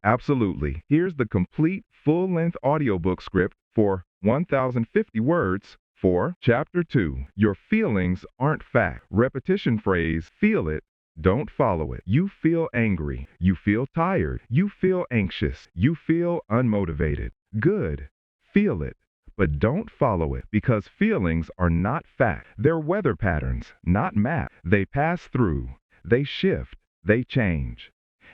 Absolutely. Here's the complete full-length audiobook script for 1050 words for Chapter 2. Your feelings aren't fact. Repetition phrase, feel it, don't follow it. You feel angry. You feel tired. You feel anxious. You feel unmotivated. Good. Feel it. But don't follow it because feelings are not fact. They're weather patterns, not math. They pass through. They shift. They change.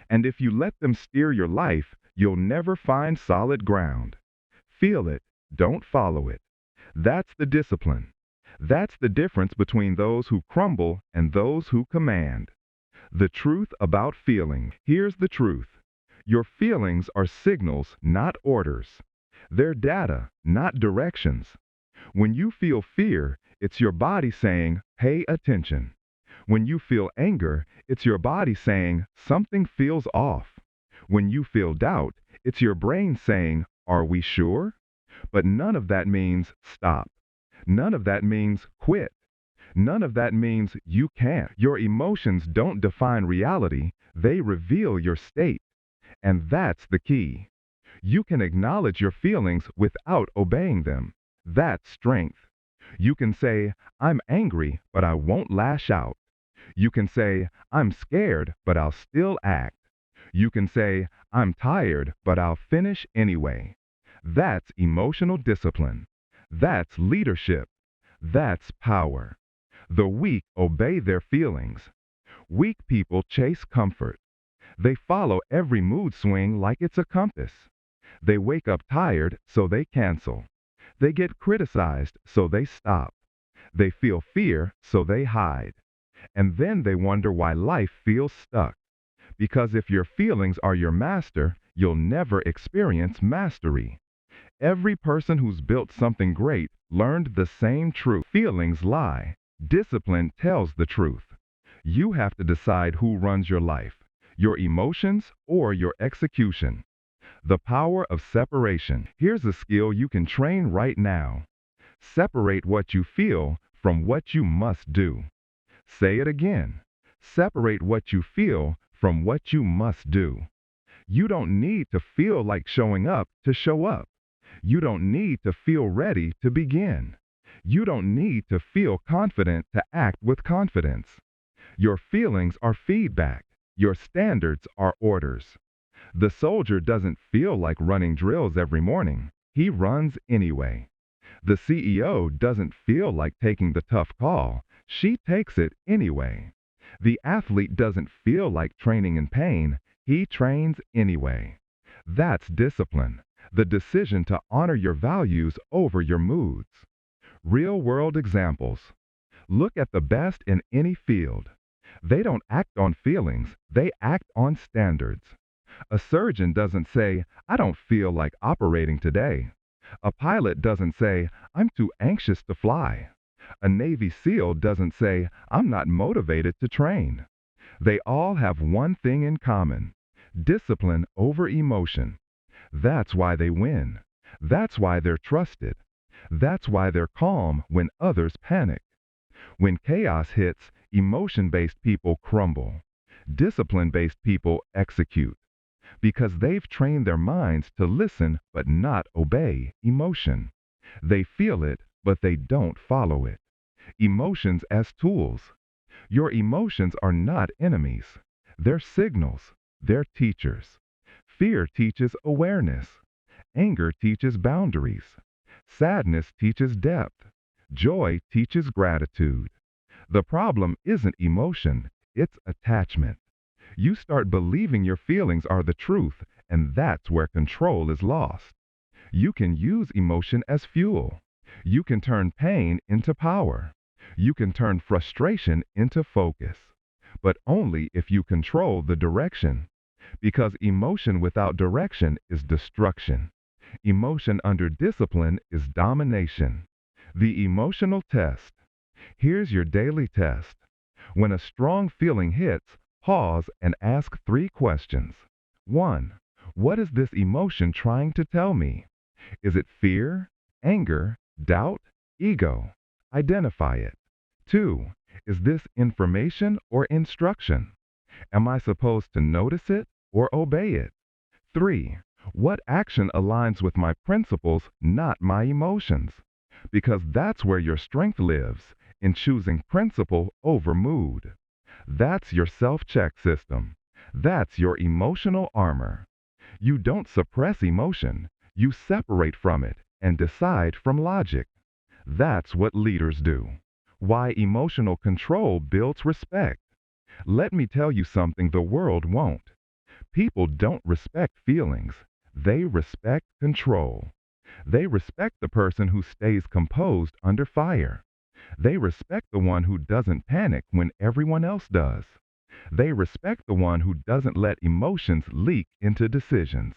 And if you let them steer your life, you'll never find solid ground. Feel it, don't follow it. That's the discipline. That's the difference between those who crumble and those who command. The truth about feeling. Here's the truth. Your feelings are signals, not orders. They're data, not directions. When you feel fear, it's your body saying, pay attention. When you feel anger, it's your body saying, something feels off. When you feel doubt, it's your brain saying, are we sure? But none of that means stop. None of that means quit. None of that means you can't. Your emotions don't define reality, they reveal your state. And that's the key. You can acknowledge your feelings without obeying them. That's strength. You can say, I'm angry, but I won't lash out. You can say, I'm scared, but I'll still act. You can say, I'm tired, but I'll finish anyway. That's emotional discipline. That's leadership. That's power. The weak obey their feelings. Weak people chase comfort. They follow every mood swing like it's a compass. They wake up tired, so they cancel. They get criticized, so they stop. They feel fear, so they hide. And then they wonder why life feels stuck. Because if your feelings are your master, you'll never experience mastery. Every person who's built something great learned the same truth. Feelings lie. Discipline tells the truth. You have to decide who runs your life, your emotions or your execution. The power of separation. Here's a skill you can train right now. Separate what you feel from what you must do. Say it again. Separate what you feel from what you must do. You don't need to feel like showing up to show up. You don't need to feel ready to begin. You don't need to feel confident to act with confidence. Your feelings are feedback. Your standards are orders. The soldier doesn't feel like running drills every morning. He runs anyway. The CEO doesn't feel like taking the tough call. She takes it anyway. The athlete doesn't feel like training in pain. He trains anyway. That's discipline, the decision to honor your values over your moods. Real-world examples. Look at the best in any field. They don't act on feelings, they act on standards. A surgeon doesn't say, I don't feel like operating today. A pilot doesn't say, I'm too anxious to fly. A Navy SEAL doesn't say, I'm not motivated to train. They all have one thing in common: discipline over emotion. That's why they win. That's why they're trusted. That's why they're calm when others panic. When chaos hits, emotion-based people crumble. Discipline-based people execute. Because they've trained their minds to listen but not obey emotion. They feel it, but they don't follow it. Emotions as tools. Your emotions are not enemies. They're signals. They're teachers. Fear teaches awareness. Anger teaches boundaries. Sadness teaches depth. Joy teaches gratitude. The problem isn't emotion, it's attachment. You start believing your feelings are the truth, and that's where control is lost. You can use emotion as fuel. You can turn pain into power. You can turn frustration into focus. But only if you control the direction. Because emotion without direction is destruction. Emotion under discipline is domination. The emotional test. Here's your daily test. When a strong feeling hits, pause and ask 3 questions. 1. What is this emotion trying to tell me? Is it fear, anger, doubt, ego? Identify it. 2. Is this information or instruction? Am I supposed to notice it or obey it? 3. What action aligns with my principles, not my emotions? Because that's where your strength lives, in choosing principle over mood. That's your self-check system. That's your emotional armor. You don't suppress emotion. You separate from it and decide from logic. That's what leaders do. Why emotional control builds respect. Let me tell you something the world won't. People don't respect feelings. They respect control. They respect the person who stays composed under fire. They respect the one who doesn't panic when everyone else does. They respect the one who doesn't let emotions leak into decisions.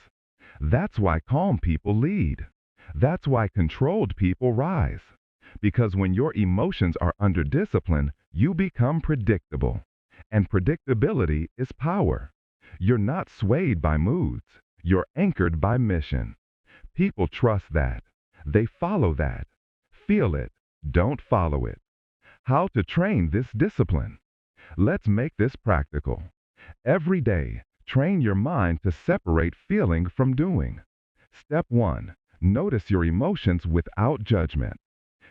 That's why calm people lead. That's why controlled people rise. Because when your emotions are under discipline, you become predictable. And predictability is power. You're not swayed by moods. You're anchored by mission. People trust that. They follow that. Feel it. Don't follow it. How to train this discipline? Let's make this practical. Every day, train your mind to separate feeling from doing. Step 1. Notice your emotions without judgment.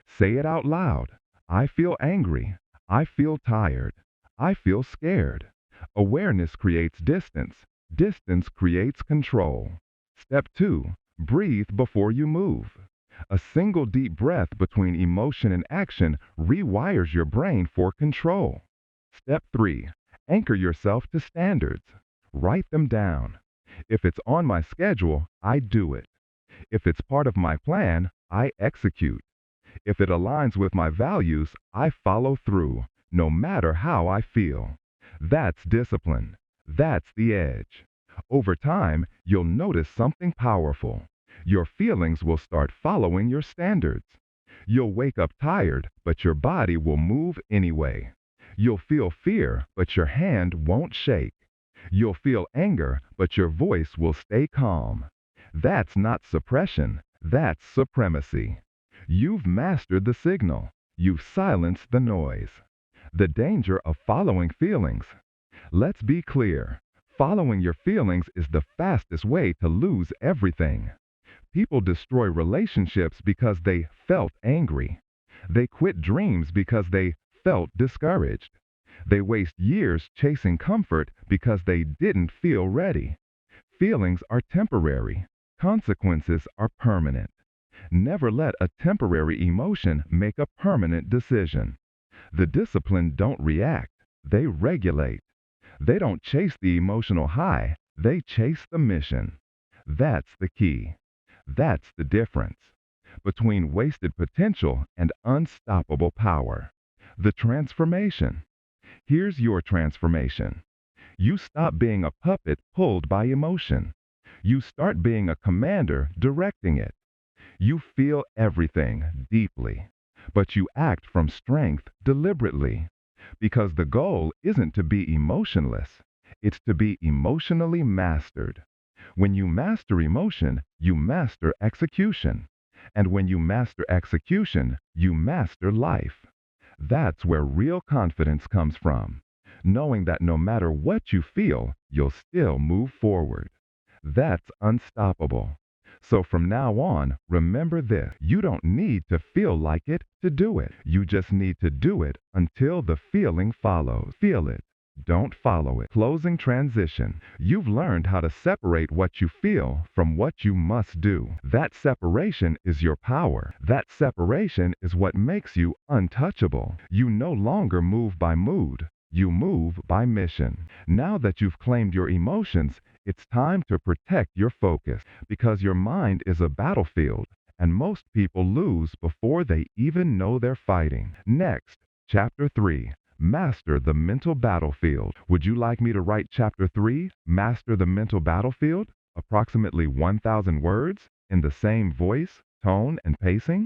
Say it out loud. I feel angry. I feel tired. I feel scared. Awareness creates distance. Distance creates control. Step 2. Breathe before you move. A single deep breath between emotion and action rewires your brain for control. Step 3. Anchor yourself to standards. Write them down. If it's on my schedule, I do it. If it's part of my plan, I execute. If it aligns with my values, I follow through, no matter how I feel. That's discipline. That's the edge. Over time, you'll notice something powerful. Your feelings will start following your standards. You'll wake up tired, but your body will move anyway. You'll feel fear, but your hand won't shake. You'll feel anger, but your voice will stay calm. That's not suppression. That's supremacy. You've mastered the signal. You've silenced the noise. The danger of following feelings. Let's be clear. Following your feelings is the fastest way to lose everything. People destroy relationships because they felt angry. They quit dreams because they felt discouraged. They waste years chasing comfort because they didn't feel ready. Feelings are temporary. Consequences are permanent. Never let a temporary emotion make a permanent decision. The disciplined don't react. They regulate. They don't chase the emotional high. They chase the mission. That's the key. That's the difference between wasted potential and unstoppable power. The transformation. Here's your transformation. You stop being a puppet pulled by emotion. You start being a commander directing it. You feel everything deeply, but you act from strength deliberately. Because the goal isn't to be emotionless, it's to be emotionally mastered. When you master emotion, you master execution. And when you master execution, you master life. That's where real confidence comes from, knowing that no matter what you feel, you'll still move forward. That's unstoppable. So from now on, remember this. You don't need to feel like it to do it. You just need to do it until the feeling follows. Feel it. Don't follow it. Closing transition. You've learned how to separate what you feel from what you must do. That separation is your power. That separation is what makes you untouchable. You no longer move by mood. You move by mission. Now that you've claimed your emotions, it's time to protect your focus because your mind is a battlefield and most people lose before they even know they're fighting. Next, Chapter 3. Master the mental battlefield. Would you like me to write Chapter 3, Master the mental battlefield, approximately 1,000 words, in the same voice, tone, and pacing?